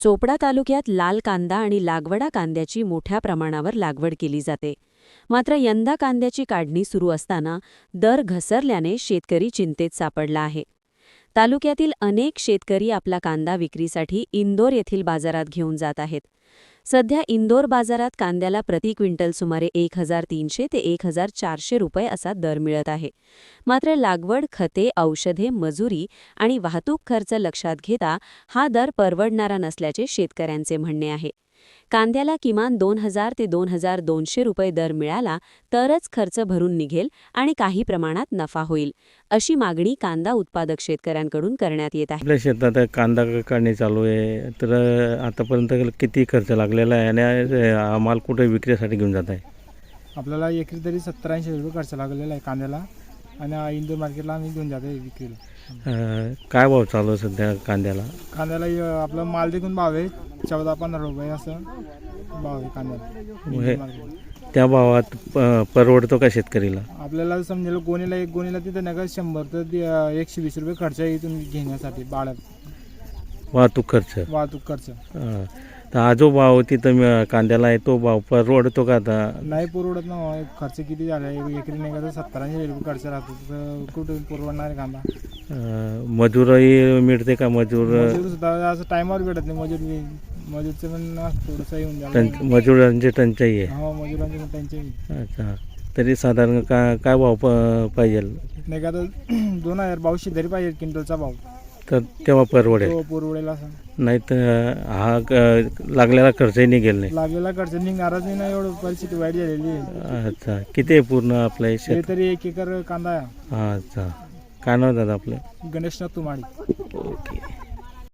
चोपडा तालुक्यात लाल कांदा आणि लागवडा कांद्याची मोठ्या प्रमाणावर लागवड केली जाते. मात्र यंदा कांद्याची काढणी सुरू असताना दर घसरल्याने शेतकरी चिंतेत सापडला आहे. तालुक्यातील अनेक शेतकरी आपला कांदा विक्रीसाठी इंदोर येथील बाजारात घेऊन जात आहेत. सध्या इंदोर बाजारात कांद्याला प्रति क्विंटल सुमारे 1300 ते 1400 रुपये असा दर मिळत आहे. मात्र लागवड, खते, औषधे, मजुरी आणि वाहतूक खर्च लक्षात घेता हा दर परवडणारा नसल्याचे शेतकऱ्यांचे म्हणणे आहे. कांद्याला किमान 2000 ते 2200 रुपये दर मिळाला तरच खर्च भरून निघेल आणि काही प्रमाणात नफा होईल, अशी मागणी कांदा उत्पादक शेतकऱ्यांकडून करण्यात येत आहे. आपल्या शेतात कांदा काढणी चालू आहे, तर आतापर्यंत किती खर्च लागलेला आहे आणि हा माल कुठे विक्रीसाठी घेऊन जात आहे? आपल्याला एकरी तरी 70-80 रुपये खर्च लागलेला आहे कांद्याला, आणि इंदोर मार्केटला आम्ही घेऊन जातो विक्रीला. काय भाव चालू आहे सध्या कांद्याला? कांद्याला आपला माल देखून भाव आहे 14-15 रुपये असं भाव आहे कांद्याला इंदोर मार्केटला. त्या भावात परवडतो का शेतकरीला? आपल्याला समजेल एक गोणीला तिथं नाही का 100 तर 120 रुपये खर्च आहे इथून घेण्यासाठी वाहतूक खर्च. तर हा जो भाव तिथं कांद्याला आहे तो भाव परवडतो का? आता नाही परवडत ना, खर्च किती झाला आहे एकरी नाही का, तर 70-80 रुपये खर्च राहतो, तर कुठून परवडणार आहे कांदा? मजुरही मिळते का? मजूर सुद्धा असं टायमावर भेटत नाही. मजूरचं पण थोडंसं येऊन जातं. मजुरांची टंचाई आहे. हो, मजुरांची पण टंचाई. अच्छा, तरी साधारण काय भाव पाहिजे? नाही का, तर 2200 तरी पाहिजे क्विंटलचा भाव, तर तेव्हा परवडेल. तो परवडेल असं. नाही तर हा लागलेला खर्चही निघेल नाही. लागलेला खर्च निघणारच नाही ना, एवढं परिस्थिती वाईट झालेली आहे. अच्छा, किती आहे पूर्ण आपल्या शेत? तरी 1 एकर कांदा आहे. अच्छा, काय नाव दादा आपलं? गणेशनाथ तुमाडी. ओके.